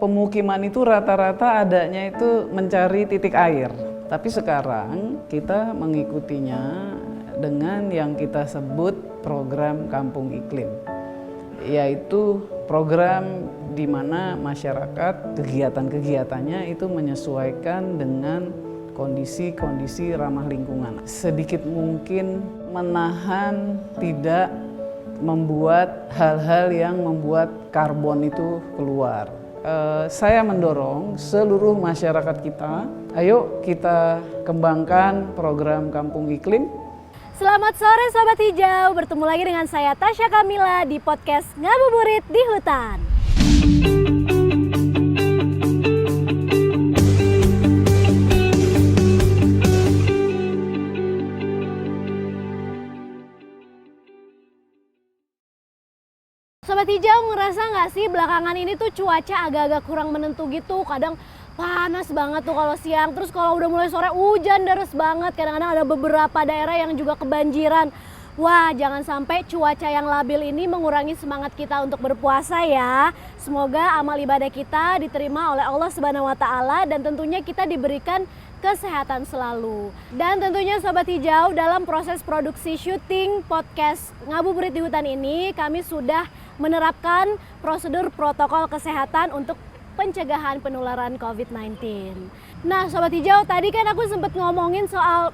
Pemukiman itu rata-rata adanya itu mencari titik air. Tapi sekarang kita mengikutinya dengan yang kita sebut program Kampung Iklim. Yaitu program di mana masyarakat kegiatan-kegiatannya itu menyesuaikan dengan kondisi-kondisi ramah lingkungan. Sedikit mungkin menahan tidak membuat hal-hal yang membuat karbon itu keluar. Saya mendorong seluruh masyarakat kita, ayo kita kembangkan program Kampung Iklim. Selamat sore Sobat Hijau, bertemu lagi dengan saya Tasya Kamila di podcast Ngabuburit di Hutan. Sobat Hijau, ngerasa nggak sih belakangan ini tuh cuaca agak-agak kurang menentu gitu. Kadang panas banget tuh kalau siang, terus kalau udah mulai sore hujan deras banget. Kadang-kadang ada beberapa daerah yang juga kebanjiran. Wah, jangan sampai cuaca yang labil ini mengurangi semangat kita untuk berpuasa ya. Semoga amal ibadah kita diterima oleh Allah Subhanahu wa Ta'ala dan tentunya kita diberikan kesehatan selalu. Dan tentunya Sobat Hijau, dalam proses produksi syuting podcast Ngabuburit di Hutan ini, kami sudah menerapkan prosedur protokol kesehatan untuk pencegahan penularan COVID-19. Nah Sobat Hijau, tadi kan aku sempat ngomongin soal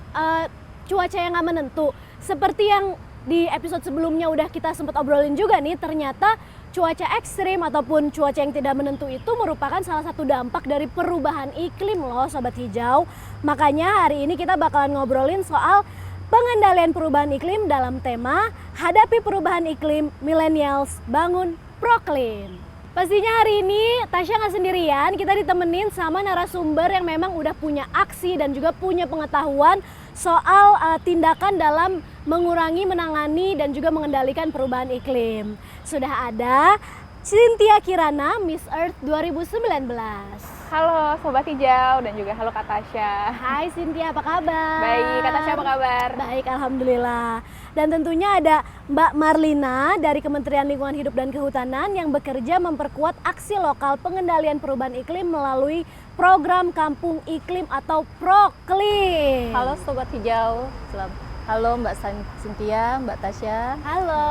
cuaca yang gak menentu. Seperti yang di episode sebelumnya udah kita sempat obrolin juga nih, ternyata cuaca ekstrim ataupun cuaca yang tidak menentu itu merupakan salah satu dampak dari perubahan iklim loh Sobat Hijau. Makanya hari ini kita bakalan ngobrolin soal pengendalian perubahan iklim dalam tema Hadapi Perubahan Iklim, Millennials Bangun Proklim. Pastinya hari ini Tasya nggak sendirian, kita ditemenin sama narasumber yang memang udah punya aksi dan juga punya pengetahuan soal tindakan dalam mengurangi, menangani dan juga mengendalikan perubahan iklim. Sudah ada Cynthia Kirana, Miss Earth 2019. Halo Sobat Hijau dan juga halo Kak Tasya. Hai Cynthia, apa kabar? Baik, Kak Tasya apa kabar? Baik, alhamdulillah. Dan tentunya ada Mbak Marlina dari Kementerian Lingkungan Hidup dan Kehutanan yang bekerja memperkuat aksi lokal pengendalian perubahan iklim melalui program Kampung Iklim atau Proklim. Halo Sobat Hijau. Halo Mbak Cynthia, Mbak Tasya. Halo.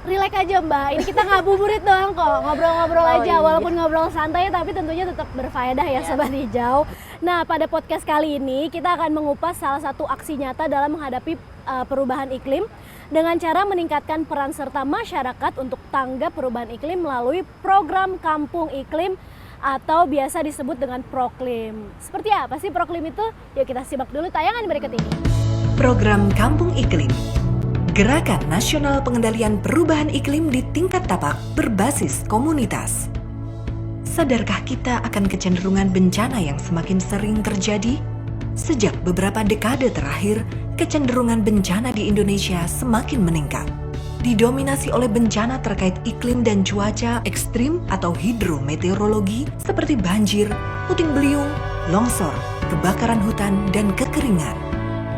Relax aja Mbak, ini kita ngabuburit doang kok, ngobrol-ngobrol aja, walaupun ngobrol santai tapi tentunya tetap berfaedah ya Sobat Hijau. Nah pada podcast kali ini kita akan mengupas salah satu aksi nyata dalam menghadapi perubahan iklim dengan cara meningkatkan peran serta masyarakat untuk tanggap perubahan iklim melalui program Kampung Iklim atau biasa disebut dengan Proklim. Seperti apa sih Proklim itu? Yuk kita simak dulu tayangan berikut ini. Program Kampung Iklim, Gerakan Nasional Pengendalian Perubahan Iklim di tingkat tapak berbasis komunitas. Sadarkah kita akan kecenderungan bencana yang semakin sering terjadi? Sejak beberapa dekade terakhir, kecenderungan bencana di Indonesia semakin meningkat. Didominasi oleh bencana terkait iklim dan cuaca ekstrim atau hidrometeorologi seperti banjir, puting beliung, longsor, kebakaran hutan, dan kekeringan.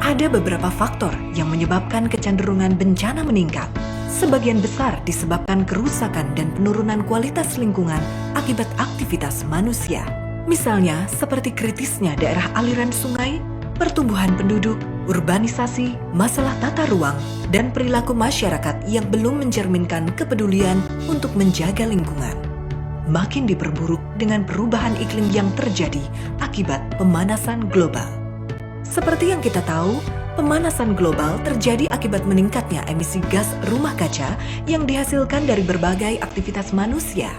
Ada beberapa faktor yang menyebabkan kecenderungan bencana meningkat. Sebagian besar disebabkan kerusakan dan penurunan kualitas lingkungan akibat aktivitas manusia. Misalnya seperti kritisnya daerah aliran sungai, pertumbuhan penduduk, urbanisasi, masalah tata ruang, dan perilaku masyarakat yang belum mencerminkan kepedulian untuk menjaga lingkungan. Makin diperburuk dengan perubahan iklim yang terjadi akibat pemanasan global. Seperti yang kita tahu, pemanasan global terjadi akibat meningkatnya emisi gas rumah kaca yang dihasilkan dari berbagai aktivitas manusia.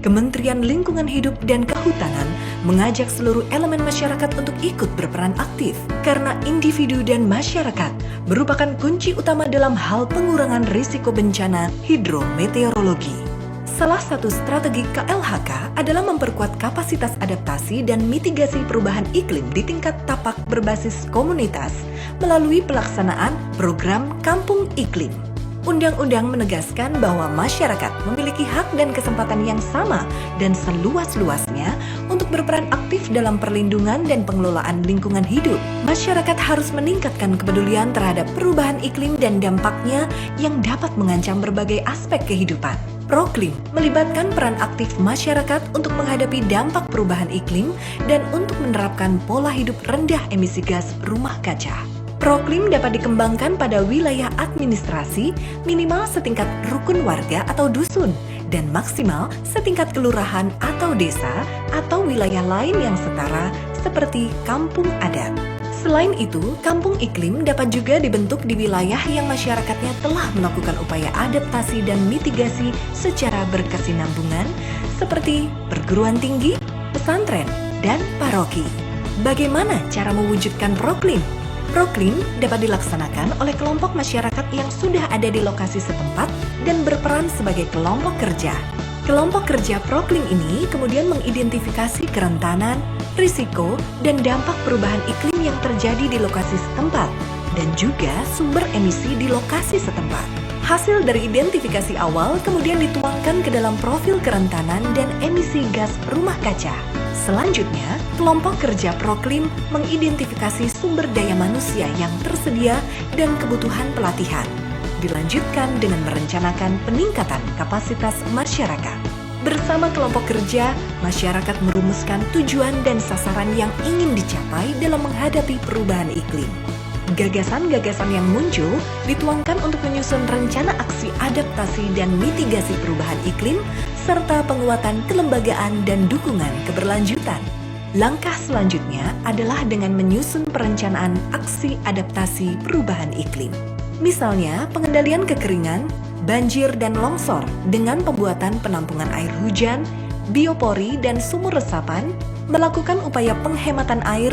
Kementerian Lingkungan Hidup dan Kehutanan mengajak seluruh elemen masyarakat untuk ikut berperan aktif karena individu dan masyarakat merupakan kunci utama dalam hal pengurangan risiko bencana hidrometeorologi. Salah satu strategi KLHK adalah memperkuat kapasitas adaptasi dan mitigasi perubahan iklim di tingkat tapak berbasis komunitas melalui pelaksanaan program Kampung Iklim. Undang-undang menegaskan bahwa masyarakat memiliki hak dan kesempatan yang sama dan seluas-luasnya untuk Untuk berperan aktif dalam perlindungan dan pengelolaan lingkungan hidup, masyarakat harus meningkatkan kepedulian terhadap perubahan iklim dan dampaknya yang dapat mengancam berbagai aspek kehidupan. Proklim melibatkan peran aktif masyarakat untuk menghadapi dampak perubahan iklim dan untuk menerapkan pola hidup rendah emisi gas rumah kaca. Proklim dapat dikembangkan pada wilayah administrasi minimal setingkat rukun warga atau dusun dan maksimal setingkat kelurahan atau desa atau wilayah lain yang setara seperti kampung adat. Selain itu, kampung iklim dapat juga dibentuk di wilayah yang masyarakatnya telah melakukan upaya adaptasi dan mitigasi secara berkesinambungan seperti perguruan tinggi, pesantren, dan paroki. Bagaimana cara mewujudkan proklim? Proklim dapat dilaksanakan oleh kelompok masyarakat yang sudah ada di lokasi setempat dan berperan sebagai kelompok kerja. Kelompok kerja proklim ini kemudian mengidentifikasi kerentanan, risiko, dan dampak perubahan iklim yang terjadi di lokasi setempat, dan juga sumber emisi di lokasi setempat. Hasil dari identifikasi awal kemudian dituangkan ke dalam profil kerentanan dan emisi gas rumah kaca. Selanjutnya, kelompok kerja proklim mengidentifikasi sumber daya manusia yang tersedia dan kebutuhan pelatihan. Dilanjutkan dengan merencanakan peningkatan kapasitas masyarakat. Bersama kelompok kerja, masyarakat merumuskan tujuan dan sasaran yang ingin dicapai dalam menghadapi perubahan iklim. Gagasan-gagasan yang muncul dituangkan untuk menyusun rencana aksi adaptasi dan mitigasi perubahan iklim, serta penguatan kelembagaan dan dukungan keberlanjutan. Langkah selanjutnya adalah dengan menyusun perencanaan aksi adaptasi perubahan iklim. Misalnya, pengendalian kekeringan, banjir, dan longsor dengan pembuatan penampungan air hujan, biopori, dan sumur resapan, melakukan upaya penghematan air,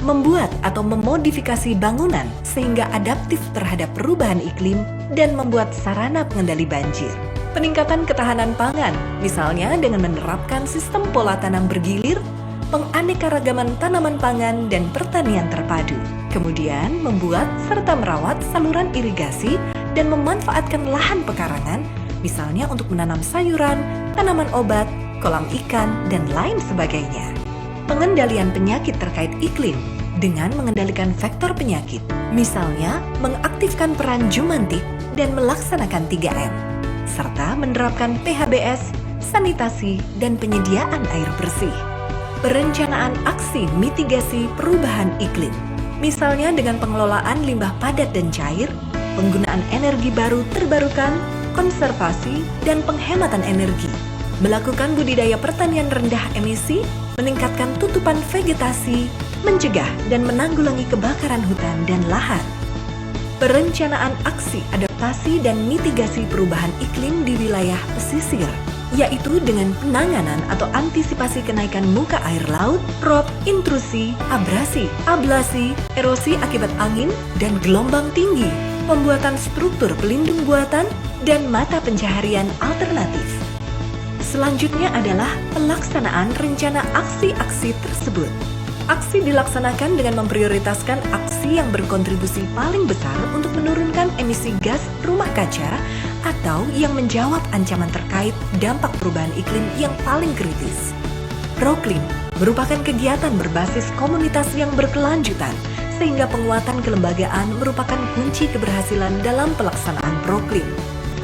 membuat atau memodifikasi bangunan sehingga adaptif terhadap perubahan iklim, dan membuat sarana pengendali banjir. Peningkatan ketahanan pangan, misalnya dengan menerapkan sistem pola tanam bergilir, penganekaragaman tanaman pangan, dan pertanian terpadu. Kemudian membuat serta merawat saluran irigasi dan memanfaatkan lahan pekarangan, misalnya untuk menanam sayuran, tanaman obat, kolam ikan, dan lain sebagainya. Pengendalian penyakit terkait iklim dengan mengendalikan faktor penyakit, misalnya mengaktifkan peran jumantik dan melaksanakan 3M, serta menerapkan PHBS, sanitasi, dan penyediaan air bersih. Perencanaan aksi mitigasi perubahan iklim, misalnya dengan pengelolaan limbah padat dan cair, penggunaan energi baru terbarukan, konservasi, dan penghematan energi, melakukan budidaya pertanian rendah emisi, meningkatkan tutupan vegetasi, mencegah dan menanggulangi kebakaran hutan dan lahan. Perencanaan aksi adaptasi dan mitigasi perubahan iklim di wilayah pesisir, yaitu dengan penanganan atau antisipasi kenaikan muka air laut, rop, intrusi, abrasi, ablasi, erosi akibat angin, dan gelombang tinggi, pembuatan struktur pelindung buatan, dan mata pencaharian alternatif. Selanjutnya adalah pelaksanaan rencana aksi-aksi tersebut. Aksi dilaksanakan dengan memprioritaskan aksi yang berkontribusi paling besar untuk menurunkan emisi gas rumah kaca atau yang menjawab ancaman terkait dampak perubahan iklim yang paling kritis. Proklim merupakan kegiatan berbasis komunitas yang berkelanjutan, sehingga penguatan kelembagaan merupakan kunci keberhasilan dalam pelaksanaan proklim.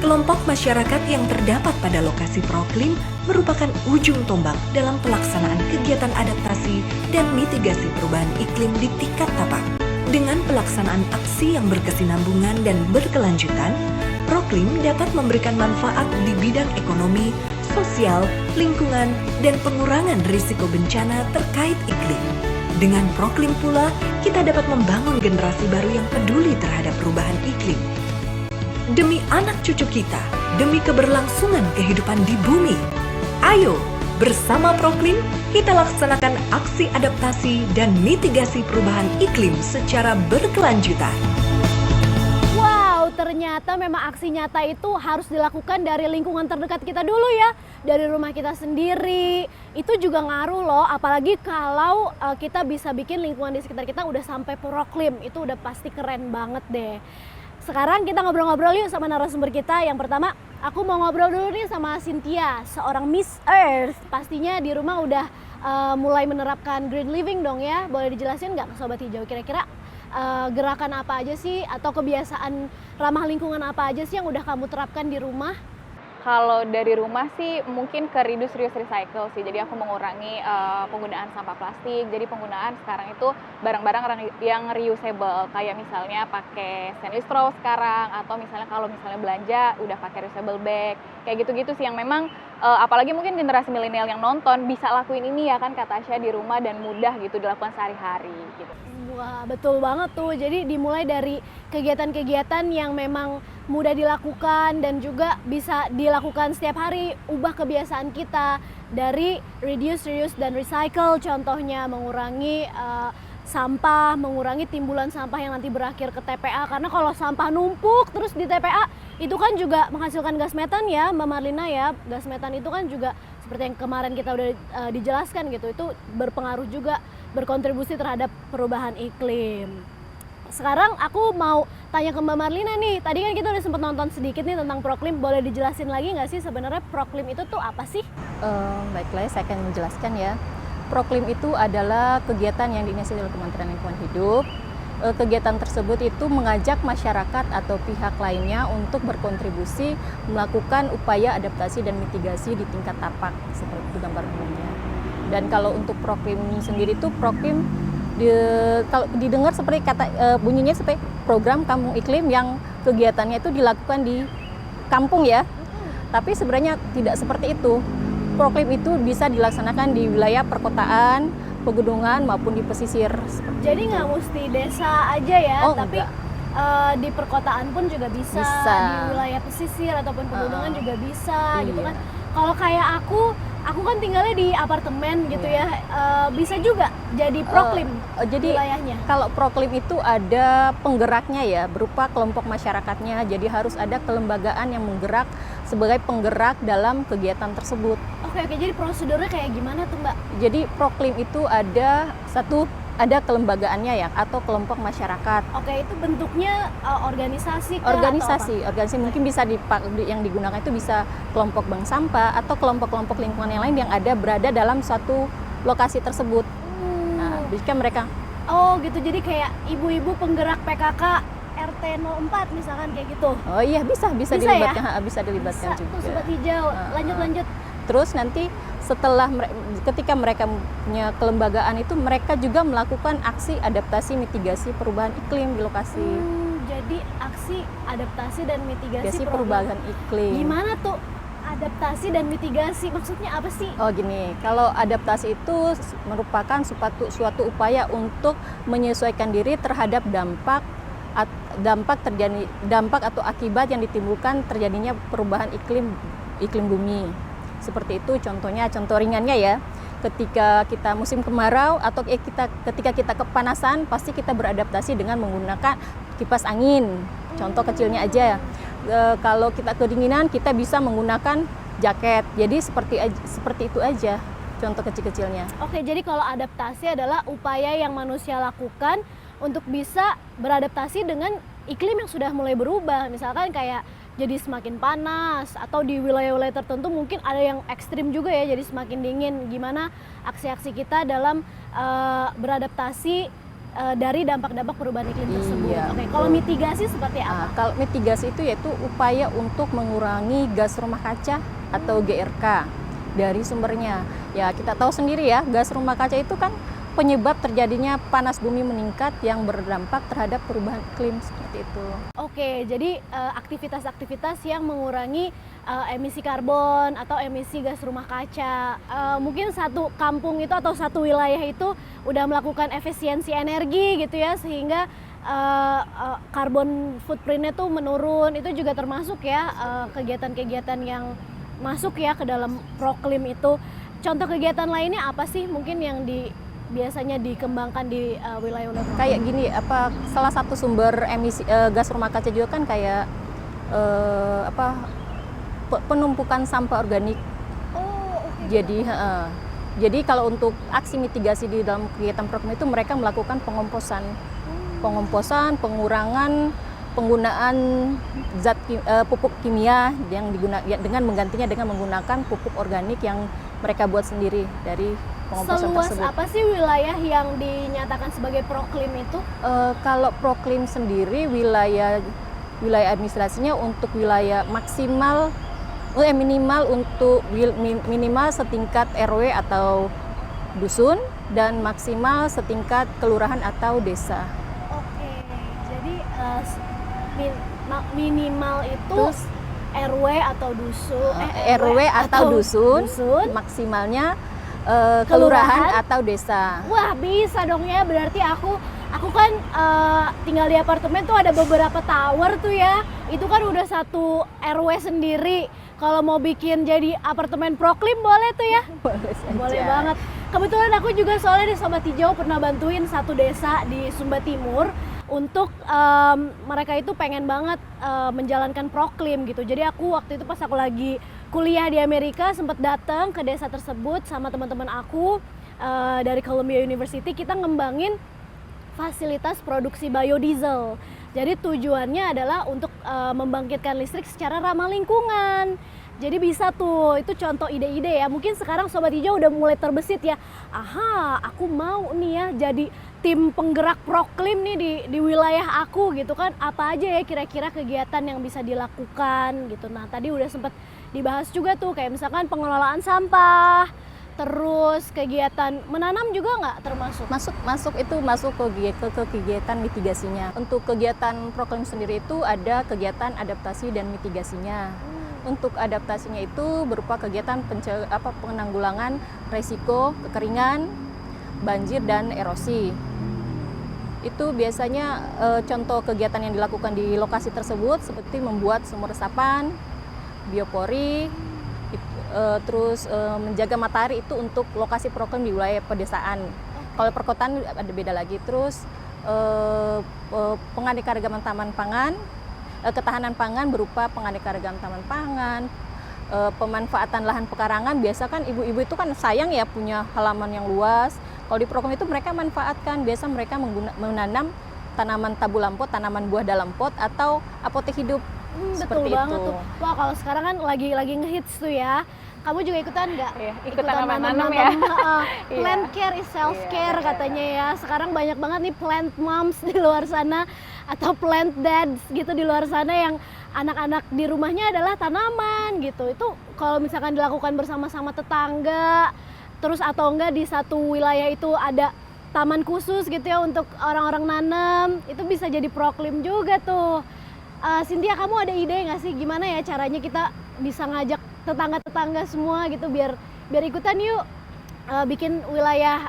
Kelompok masyarakat yang terdapat pada lokasi proklim merupakan ujung tombak dalam pelaksanaan kegiatan adaptasi dan mitigasi perubahan iklim di tingkat tapak. Dengan pelaksanaan aksi yang berkesinambungan dan berkelanjutan, proklim dapat memberikan manfaat di bidang ekonomi, sosial, lingkungan, dan pengurangan risiko bencana terkait iklim. Dengan proklim pula, kita dapat membangun generasi baru yang peduli terhadap perubahan iklim. Demi anak cucu kita, demi keberlangsungan kehidupan di bumi. Ayo, bersama Proklim, kita laksanakan aksi adaptasi dan mitigasi perubahan iklim secara berkelanjutan. Wow, ternyata memang aksi nyata itu harus dilakukan dari lingkungan terdekat kita dulu ya. Dari rumah kita sendiri, itu juga ngaruh loh. Apalagi kalau kita bisa bikin lingkungan di sekitar kita udah sampai Proklim, itu udah pasti keren banget deh. Sekarang kita ngobrol-ngobrol yuk sama narasumber kita. Yang pertama, aku mau ngobrol dulu nih sama Cynthia, seorang Miss Earth. Pastinya di rumah udah mulai menerapkan green living dong ya. Boleh dijelasin nggak ke Sobat Hijau kira-kira gerakan apa aja sih atau kebiasaan ramah lingkungan apa aja sih yang udah kamu terapkan di rumah? Kalau dari rumah sih mungkin ke reduce, reuse, recycle sih. Jadi aku mengurangi penggunaan sampah plastik. Jadi penggunaan sekarang itu barang-barang yang reusable. Kayak misalnya pakai stainless straw sekarang, atau misalnya kalau misalnya belanja udah pakai reusable bag. Kayak gitu-gitu sih yang memang apalagi mungkin generasi milenial yang nonton bisa lakuin ini ya kan kata Tasya di rumah dan mudah gitu dilakukan sehari-hari gitu. Wah, betul banget tuh. Jadi dimulai dari kegiatan-kegiatan yang memang mudah dilakukan dan juga bisa dilakukan setiap hari. Ubah kebiasaan kita dari reduce, reuse, dan recycle. Contohnya mengurangi sampah, mengurangi timbulan sampah yang nanti berakhir ke TPA. Karena kalau sampah numpuk terus di TPA, itu kan juga menghasilkan gas metan ya Mbak Marlina ya. Gas metan itu kan juga seperti yang kemarin kita udah dijelaskan gitu, itu berpengaruh juga, berkontribusi terhadap perubahan iklim. Sekarang aku mau tanya ke Mbak Marlina nih, tadi kan kita udah sempat nonton sedikit nih tentang Proklim, boleh dijelasin lagi nggak sih sebenarnya Proklim itu tuh apa sih? Baiklah, saya akan menjelaskan ya. Proklim itu adalah kegiatan yang diinisiasi oleh Kementerian Lingkungan Hidup. Kegiatan tersebut itu mengajak masyarakat atau pihak lainnya untuk berkontribusi melakukan upaya adaptasi dan mitigasi di tingkat tapak, seperti itu gambar umumnya. Dan kalau untuk Proklim sendiri itu Proklim kalau didengar seperti kata bunyinya seperti program kampung iklim yang kegiatannya itu dilakukan di kampung ya. Tapi sebenarnya tidak seperti itu. Proklim itu bisa dilaksanakan di wilayah perkotaan, pegunungan maupun di pesisir. Jadi nggak mesti desa aja ya, tapi di perkotaan pun juga bisa, di wilayah pesisir ataupun pegunungan juga bisa gitu kan. Kalau kayak aku kan tinggalnya di apartemen gitu ya, bisa juga jadi Proklim jadi wilayahnya. Kalau Proklim itu ada penggeraknya ya, berupa kelompok masyarakatnya. Jadi harus ada kelembagaan yang menggerak sebagai penggerak dalam kegiatan tersebut. Oke, jadi prosedurnya kayak gimana tuh Mbak? Jadi Proklim itu ada kelembagaannya ya, atau kelompok masyarakat. Oke, itu bentuknya organisasi kah, organisasi mungkin bisa yang digunakan itu bisa kelompok bank sampah atau kelompok-kelompok lingkungan yang lain yang ada berada dalam suatu lokasi tersebut. Nah, jika mereka gitu, jadi kayak ibu-ibu penggerak PKK RT 04 misalkan kayak gitu. Oh iya, bisa dilibatkan ya? Bisa dilibatkan bisa, juga. Tuh Sobat Hijau, lanjut. Terus nanti ketika mereka punya kelembagaan itu, mereka juga melakukan aksi adaptasi mitigasi perubahan iklim di lokasi. Jadi aksi adaptasi dan mitigasi perubahan iklim. Gimana tuh adaptasi dan mitigasi? Maksudnya apa sih? Oh gini, kalau adaptasi itu merupakan suatu upaya untuk menyesuaikan diri terhadap dampak atau akibat yang ditimbulkan terjadinya perubahan iklim bumi. Seperti itu contoh ringannya ya. Ketika kita musim kemarau atau ketika kita kepanasan, pasti kita beradaptasi dengan menggunakan kipas angin. Contoh kecilnya aja. Kalau kita kedinginan, kita bisa menggunakan jaket. Jadi seperti itu aja contoh kecil-kecilnya. Oke, jadi kalau adaptasi adalah upaya yang manusia lakukan untuk bisa beradaptasi dengan iklim yang sudah mulai berubah. Misalkan kayak jadi semakin panas, atau di wilayah-wilayah tertentu mungkin ada yang ekstrim juga ya, jadi semakin dingin. Gimana aksi-aksi kita dalam beradaptasi dari dampak-dampak perubahan iklim tersebut. Oke, kalau mitigasi seperti apa? Kalau mitigasi itu yaitu upaya untuk mengurangi gas rumah kaca atau GRK dari sumbernya. Ya, kita tahu sendiri ya, gas rumah kaca itu kan penyebab terjadinya panas bumi meningkat yang berdampak terhadap perubahan iklim, seperti itu. Oke, jadi aktivitas-aktivitas yang mengurangi emisi karbon atau emisi gas rumah kaca. Mungkin satu kampung itu atau satu wilayah itu udah melakukan efisiensi energi gitu ya, sehingga karbon footprint-nya tuh menurun. Itu juga termasuk ya kegiatan-kegiatan yang masuk ya ke dalam Proklim itu. Contoh kegiatan lainnya apa sih mungkin yang biasanya dikembangkan di wilayah-wilayah? Kayak gini, salah satu sumber emisi gas rumah kaca juga kan kayak penumpukan sampah organik. Jadi kalau untuk aksi mitigasi di dalam kegiatan program itu, mereka melakukan pengomposan, pengurangan penggunaan zat pupuk kimia yang dengan menggantinya dengan menggunakan pupuk organik yang mereka buat sendiri dari pengomposan Seluas tersebut. apa sih wilayah yang dinyatakan sebagai proklim itu? Kalau proklim sendiri wilayah administrasinya untuk wilayah maksimal minimal untuk minimal setingkat RW atau dusun dan maksimal setingkat kelurahan atau desa. Oke, jadi minimal itu Terus RW atau dusun, RW atau dusun, maksimalnya kelurahan atau desa. Wah, bisa dong ya, berarti aku kan tinggal di apartemen tuh ada beberapa tower tuh ya. Itu kan udah satu RW sendiri. Kalau mau bikin jadi apartemen proklim boleh tuh ya? Boleh saja. Boleh banget. Kebetulan aku juga soalnya di Sobat Hijau pernah bantuin satu desa di Sumba Timur untuk mereka itu pengen banget menjalankan proklim gitu. Jadi aku waktu itu pas aku lagi kuliah di Amerika sempat datang ke desa tersebut sama teman-teman aku dari Columbia University. Kita ngembangin fasilitas produksi biodiesel. Jadi tujuannya adalah untuk membangkitkan listrik secara ramah lingkungan. Jadi bisa tuh, itu contoh ide-ide ya. Mungkin sekarang Sobat Hijau udah mulai terbesit ya. Aha, aku mau nih ya jadi tim penggerak proklim nih di wilayah aku gitu kan. Apa aja ya kira-kira kegiatan yang bisa dilakukan gitu. Nah tadi udah sempet dibahas juga tuh kayak misalkan pengelolaan sampah. Terus kegiatan menanam juga nggak termasuk? Masuk ke kegiatan mitigasinya. Untuk kegiatan proklim sendiri itu ada kegiatan adaptasi dan mitigasinya. Untuk adaptasinya itu berupa kegiatan penanggulangan resiko kekeringan, banjir dan erosi. Itu biasanya contoh kegiatan yang dilakukan di lokasi tersebut seperti membuat sumur resapan, biopori, terus menjaga matahari itu untuk lokasi proklim di wilayah pedesaan. Kalau perkotaan ada beda lagi. Terus penganeka-ragaman taman pangan, ketahanan pangan berupa penganeka-ragaman taman pangan, pemanfaatan lahan pekarangan. Biasa kan ibu-ibu itu kan sayang ya punya halaman yang luas. Kalau di proklim itu mereka manfaatkan, biasa mereka menanam tanaman tabu lampot, tanaman buah dalam pot atau apotek hidup. Betul banget tuh. Wah kalau sekarang kan lagi ngehits tuh ya. Kamu juga ikutan nggak? Iya, ikutan nanam ya. Plant care is self care katanya ya. Sekarang banyak banget nih plant moms di luar sana atau plant dads gitu di luar sana yang anak-anak di rumahnya adalah tanaman gitu. Itu kalau misalkan dilakukan bersama-sama tetangga, terus atau enggak di satu wilayah itu ada taman khusus gitu ya untuk orang-orang nanam, itu bisa jadi proklim juga tuh. Cynthia, kamu ada ide nggak sih gimana ya caranya kita bisa ngajak tetangga-tetangga semua gitu biar ikutan yuk bikin wilayah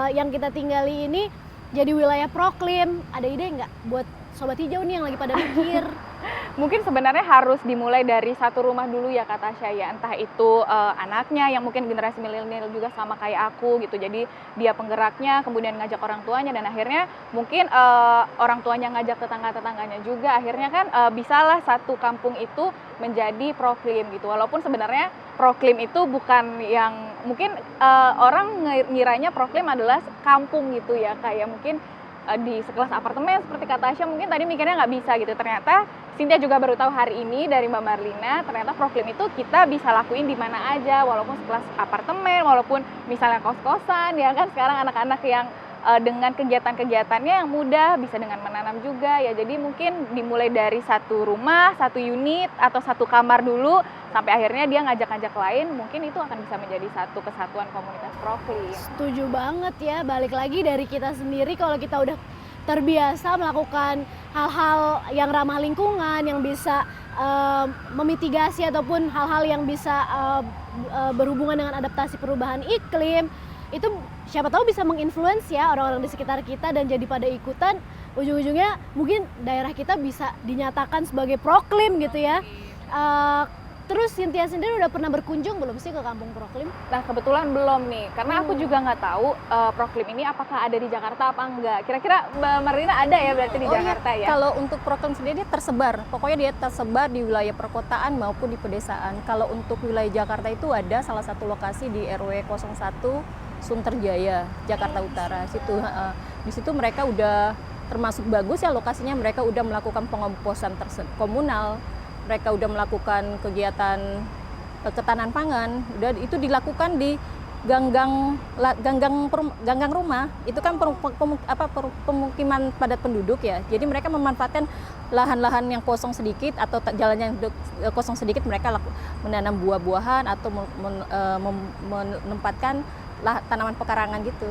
yang kita tinggali ini jadi wilayah proklim. Ada ide nggak buat Sobat Hijau nih yang lagi pada mikir? Mungkin sebenarnya harus dimulai dari satu rumah dulu ya Kak Tasya ya, entah itu anaknya yang mungkin generasi milenial juga sama kayak aku gitu, jadi dia penggeraknya kemudian ngajak orang tuanya dan akhirnya mungkin orang tuanya ngajak tetangga-tetangganya juga, akhirnya kan bisalah satu kampung itu menjadi proklim gitu. Walaupun sebenarnya proklim itu bukan yang mungkin orang ngiranya proklim adalah kampung gitu ya, kayak mungkin di sekelas apartemen seperti kata Tasya mungkin tadi mikirnya nggak bisa gitu. Ternyata Cynthia juga baru tahu hari ini dari Mbak Marlina, ternyata proklim itu kita bisa lakuin di mana aja, walaupun sekelas apartemen, walaupun misalnya kos-kosan ya kan. Sekarang anak-anak yang dengan kegiatan-kegiatannya yang mudah bisa dengan menanam juga ya. Jadi mungkin dimulai dari satu rumah, satu unit atau satu kamar dulu sampai akhirnya dia ngajak-ngajak lain, mungkin itu akan bisa menjadi satu kesatuan komunitas proklim. Setuju banget ya, balik lagi dari kita sendiri kalau kita udah terbiasa melakukan hal-hal yang ramah lingkungan, yang bisa memitigasi ataupun hal-hal yang bisa berhubungan dengan adaptasi perubahan iklim, itu siapa tahu bisa menginfluence ya orang-orang di sekitar kita dan jadi pada ikutan, ujung-ujungnya mungkin daerah kita bisa dinyatakan sebagai proklim gitu ya. Terus Cynthia sendiri udah pernah berkunjung belum sih ke Kampung Proklim? Nah kebetulan belum nih, karena aku juga nggak tahu proklim ini apakah ada di Jakarta apa enggak. Kira-kira Mbak Marlina ada ya berarti di Jakarta ya? Kalau untuk proklim sendiri tersebar, pokoknya dia tersebar di wilayah perkotaan maupun di pedesaan. Kalau untuk wilayah Jakarta itu ada salah satu lokasi di RW 01 Sunterjaya, Jakarta Utara. Di situ mereka udah termasuk bagus ya lokasinya, mereka udah melakukan pengomposan komunal. Mereka udah melakukan kegiatan ketahanan pangan, udah itu dilakukan di ganggang rumah itu kan pemukiman padat penduduk ya. Jadi mereka memanfaatkan lahan-lahan yang kosong sedikit atau jalan yang kosong sedikit, mereka menanam buah-buahan atau menempatkan tanaman pekarangan gitu.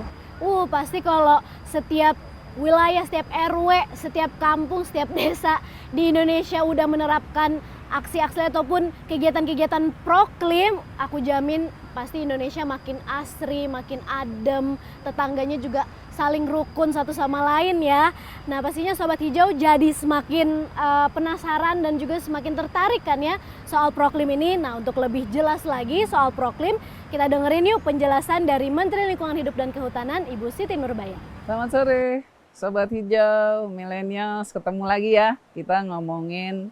Pasti kalau setiap wilayah, setiap RW, setiap kampung, setiap desa di Indonesia udah menerapkan aksi-aksi ataupun kegiatan-kegiatan proklim, aku jamin pasti Indonesia makin asri, makin adem, tetangganya juga saling rukun satu sama lain ya. Nah pastinya Sobat Hijau jadi semakin penasaran dan juga semakin tertarik kan ya soal proklim ini. Nah untuk lebih jelas lagi soal proklim, kita dengerin yuk penjelasan dari Menteri Lingkungan Hidup dan Kehutanan Ibu Siti Nurbaya. Selamat sore Sobat Hijau, Millennials, ketemu lagi ya. Kita ngomongin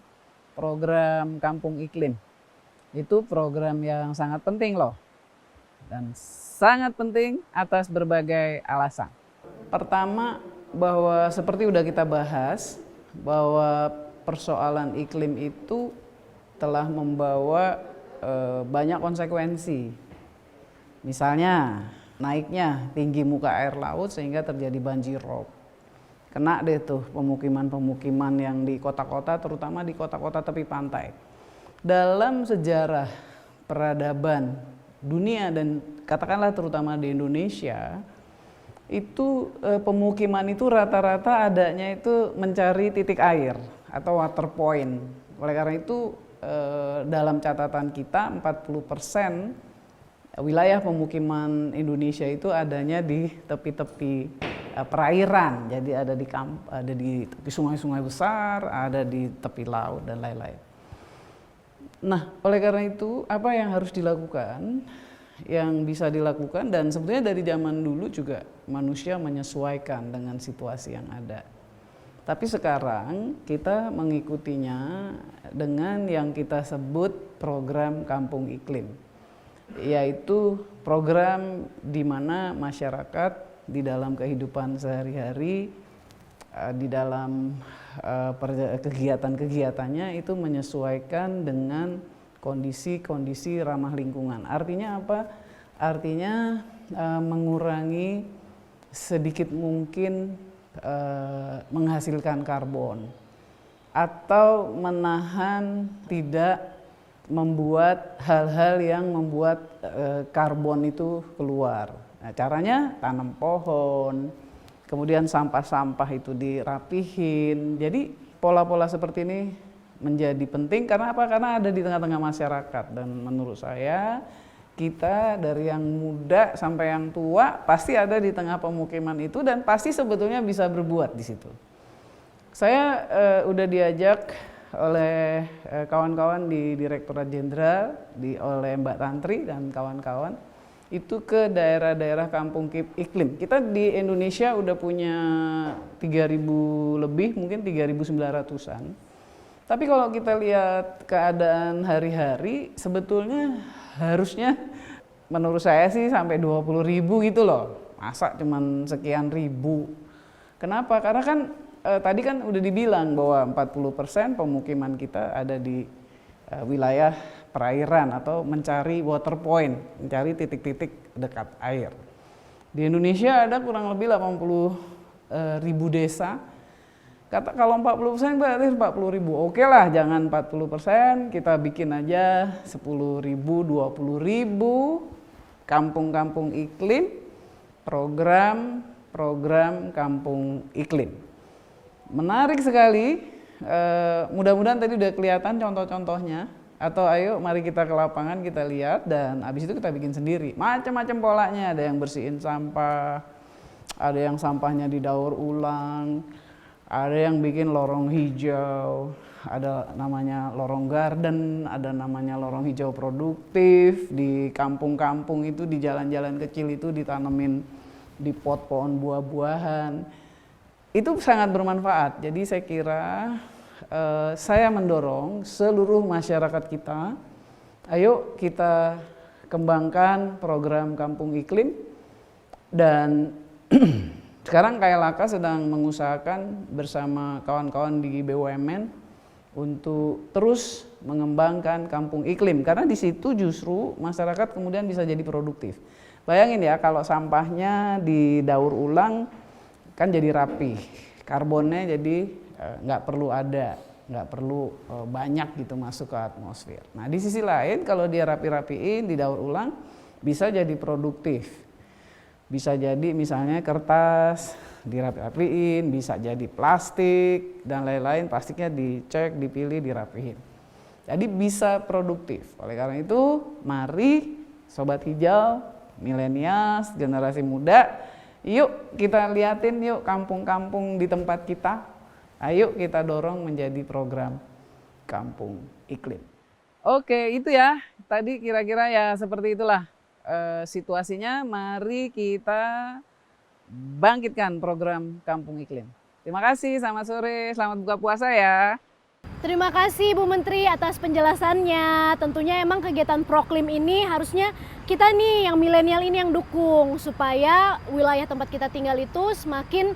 program Kampung Iklim. Itu program yang sangat penting loh. Dan sangat penting atas berbagai alasan. Pertama, bahwa seperti udah kita bahas, bahwa persoalan iklim itu telah membawa banyak konsekuensi. Misalnya, naiknya tinggi muka air laut sehingga terjadi banjir rob. Kena deh tuh pemukiman-pemukiman yang di kota-kota, terutama di kota-kota tepi pantai. Dalam sejarah peradaban dunia dan katakanlah terutama di Indonesia, itu pemukiman itu rata-rata adanya itu mencari titik air atau water point. Oleh karena itu dalam catatan kita 40% wilayah pemukiman Indonesia itu adanya di tepi-tepi perairan. Jadi ada di tepi sungai-sungai besar, ada di tepi laut dan lain-lain. Nah, oleh karena itu apa yang harus dilakukan? Yang bisa dilakukan, dan sebetulnya dari zaman dulu juga manusia menyesuaikan dengan situasi yang ada. Tapi sekarang kita mengikutinya dengan yang kita sebut program Kampung Iklim, yaitu program di mana masyarakat di dalam kehidupan sehari-hari, di dalam kegiatan-kegiatannya itu menyesuaikan dengan kondisi-kondisi ramah lingkungan. Artinya apa? Artinya mengurangi sedikit mungkin menghasilkan karbon atau menahan tidak membuat hal-hal yang membuat karbon itu keluar. Nah, caranya tanam pohon, kemudian sampah-sampah itu dirapihin. Jadi pola-pola seperti ini menjadi penting karena apa? Karena ada di tengah-tengah masyarakat, dan menurut saya kita dari yang muda sampai yang tua pasti ada di tengah pemukiman itu dan pasti sebetulnya bisa berbuat di situ. Saya udah diajak oleh kawan-kawan di Direktorat Jenderal, oleh Mbak Tantri dan kawan-kawan itu ke daerah-daerah kampung iklim. Kita di Indonesia udah punya 3.000 lebih, mungkin 3.900-an. Tapi kalau kita lihat keadaan hari-hari, sebetulnya harusnya menurut saya sih sampai 20.000 gitu loh. Masa cuman sekian ribu. Kenapa? Karena kan tadi kan udah dibilang bahwa 40% pemukiman kita ada di wilayah perairan atau mencari water point, mencari titik-titik dekat air. Di Indonesia ada kurang lebih 80.000 desa. Kalau 40% berarti 40.000. Oke lah, jangan 40%, kita bikin aja 10.000, 20.000 kampung-kampung iklim, program kampung iklim. Menarik sekali, mudah-mudahan tadi udah kelihatan contoh-contohnya. Atau ayo mari kita ke lapangan, kita lihat, dan habis itu kita bikin sendiri. Macam-macam polanya, ada yang bersihin sampah, ada yang sampahnya didaur ulang, ada yang bikin lorong hijau, ada namanya lorong garden, ada namanya lorong hijau produktif. Di kampung-kampung itu, di jalan-jalan kecil itu ditanemin di pot pohon buah-buahan. Itu sangat bermanfaat. Jadi saya kira saya mendorong seluruh masyarakat kita, ayo kita kembangkan program Kampung Iklim. Dan sekarang KLHK sedang mengusahakan bersama kawan-kawan di BUMN untuk terus mengembangkan Kampung Iklim, karena di situ justru masyarakat kemudian bisa jadi produktif. Bayangin ya kalau sampahnya didaur ulang kan jadi rapi, karbonnya jadi nggak perlu ada, nggak perlu banyak gitu masuk ke atmosfer. Nah di sisi lain kalau dia rapi-rapiin, didaur ulang bisa jadi produktif. Bisa jadi misalnya kertas dirapi-rapiin, bisa jadi plastik dan lain-lain, plastiknya dicek, dipilih, dirapihin. Jadi bisa produktif. Oleh karena itu mari Sobat Hijau, milenials, generasi muda, yuk kita liatin yuk kampung-kampung di tempat kita. Ayo kita dorong menjadi program Kampung Iklim. Oke, itu ya. Tadi kira-kira ya seperti itulah situasinya. Mari kita bangkitkan program Kampung Iklim. Terima kasih, selamat sore, selamat buka puasa ya. Terima kasih Bu Menteri atas penjelasannya. Tentunya emang kegiatan Proklim ini harusnya kita nih yang milenial ini yang dukung supaya wilayah tempat kita tinggal itu semakin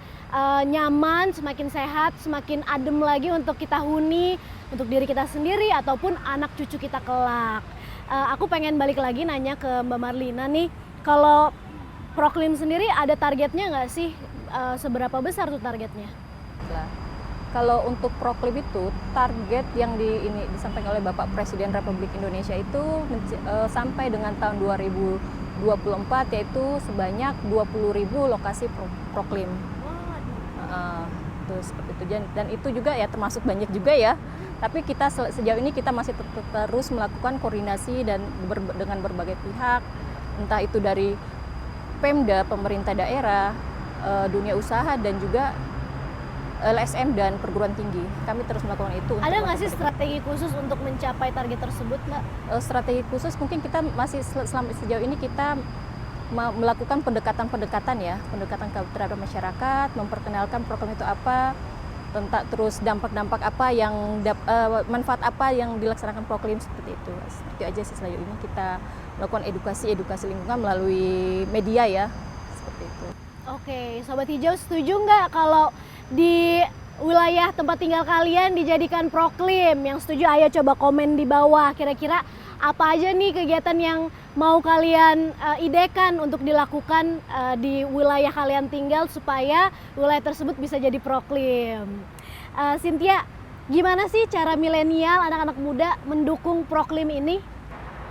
nyaman, semakin sehat, semakin adem lagi untuk kita huni, untuk diri kita sendiri ataupun anak cucu kita kelak. Aku pengen balik lagi nanya ke Mbak Marlina nih, kalau Proklim sendiri ada targetnya nggak sih? Seberapa besar tuh targetnya? Kalau untuk Proklim itu target yang disampaikan oleh Bapak Presiden Republik Indonesia itu sampai dengan tahun 2024 yaitu sebanyak 20.000 lokasi Proklim. Itu seperti itu, dan itu juga ya termasuk banyak juga ya. Tapi kita sejauh ini kita masih terus melakukan koordinasi dan dengan berbagai pihak, entah itu dari Pemda, pemerintah daerah, dunia usaha dan juga LSM dan perguruan tinggi. Kami terus melakukan itu. Ada nggak sih strategi khusus untuk mencapai target tersebut, Mbak? Strategi khusus mungkin kita masih sejauh ini kita melakukan pendekatan ya, pendekatan terhadap masyarakat, memperkenalkan program itu apa, tentang terus dampak-dampak apa yang manfaat apa yang dilaksanakan Proklim seperti itu. Itu aja sih sejauh ini kita melakukan edukasi lingkungan melalui media ya, seperti itu. Oke, Sobat Hijau setuju nggak kalau di wilayah tempat tinggal kalian dijadikan Proklim? Yang setuju ayo coba komen di bawah, kira-kira apa aja nih kegiatan yang mau kalian idekan untuk dilakukan di wilayah kalian tinggal supaya wilayah tersebut bisa jadi Proklim. Cynthia, gimana sih cara milenial, anak-anak muda mendukung Proklim ini?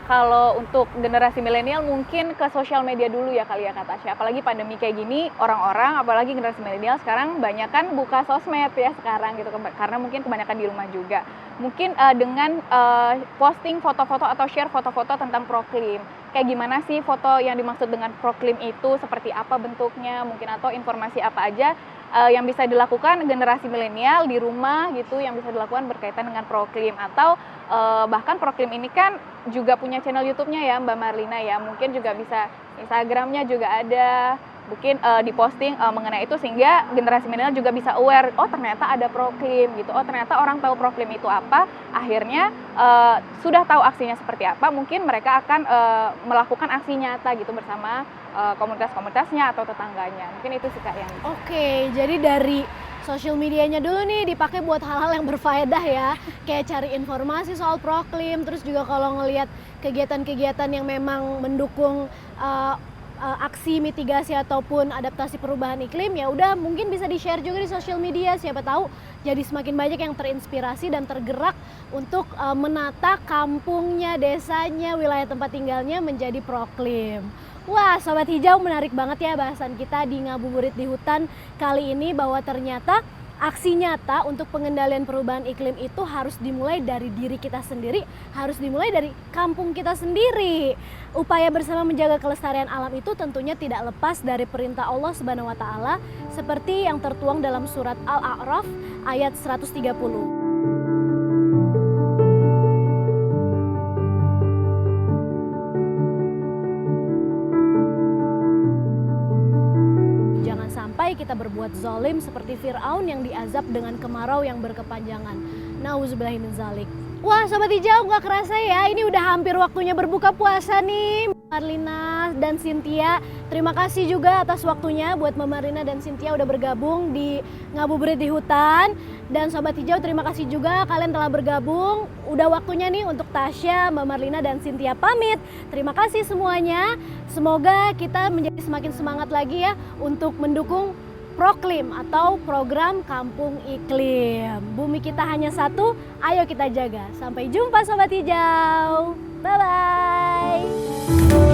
Kalau untuk generasi milenial mungkin ke sosial media dulu ya kali ya Kak Tasya. Apalagi pandemi kayak gini, orang-orang apalagi generasi milenial sekarang banyak kan buka sosmed ya sekarang gitu, karena mungkin kebanyakan di rumah juga. Mungkin dengan posting foto-foto atau share foto-foto tentang Proklim. Kayak gimana sih foto yang dimaksud dengan Proklim itu, seperti apa bentuknya mungkin, atau informasi apa aja yang bisa dilakukan generasi milenial di rumah gitu, yang bisa dilakukan berkaitan dengan Proklim. Atau bahkan Proklim ini kan juga punya channel YouTube-nya ya Mbak Marlina ya, mungkin juga bisa Instagram-nya juga ada, mungkin diposting mengenai itu sehingga generasi milenial juga bisa aware, oh ternyata ada Proklim gitu, oh ternyata orang tahu Proklim itu apa, akhirnya sudah tahu aksinya seperti apa, mungkin mereka akan melakukan aksi nyata gitu bersama komunitas-komunitasnya atau tetangganya. Mungkin itu sih Kak yang Oke, jadi dari sosial medianya dulu nih dipakai buat hal-hal yang berfaedah ya, kayak cari informasi soal Proklim, terus juga kalau ngelihat kegiatan-kegiatan yang memang mendukung aksi mitigasi ataupun adaptasi perubahan iklim, ya udah mungkin bisa di-share juga di sosial media, siapa tahu jadi semakin banyak yang terinspirasi dan tergerak untuk menata kampungnya, desanya, wilayah tempat tinggalnya menjadi Proklim. Wah, Sobat Hijau, menarik banget ya bahasan kita di Ngabuburit di Hutan kali ini, bahwa ternyata aksi nyata untuk pengendalian perubahan iklim itu harus dimulai dari diri kita sendiri, harus dimulai dari kampung kita sendiri. Upaya bersama menjaga kelestarian alam itu tentunya tidak lepas dari perintah Allah Subhanahu wa Ta'ala seperti yang tertuang dalam surat Al-A'raf ayat 130. Kita berbuat zalim seperti Fir'aun yang diazab dengan kemarau yang berkepanjangan. Nauzubillahi min zalik. Wah Sobat Hijau, nggak kerasa ya, ini udah hampir waktunya berbuka puasa nih. Marlina dan Cynthia. Terima kasih juga atas waktunya buat Mbak Marlina dan Cynthia udah bergabung di Ngabuburit di Hutan. Dan Sobat Hijau, terima kasih juga kalian telah bergabung. Udah waktunya nih untuk Tasya, Mbak Marlina dan Cynthia pamit. Terima kasih semuanya. Semoga kita menjadi semakin semangat lagi ya untuk mendukung Proklim atau program Kampung Iklim. Bumi kita hanya satu, ayo kita jaga. Sampai jumpa Sobat Hijau. Bye-bye.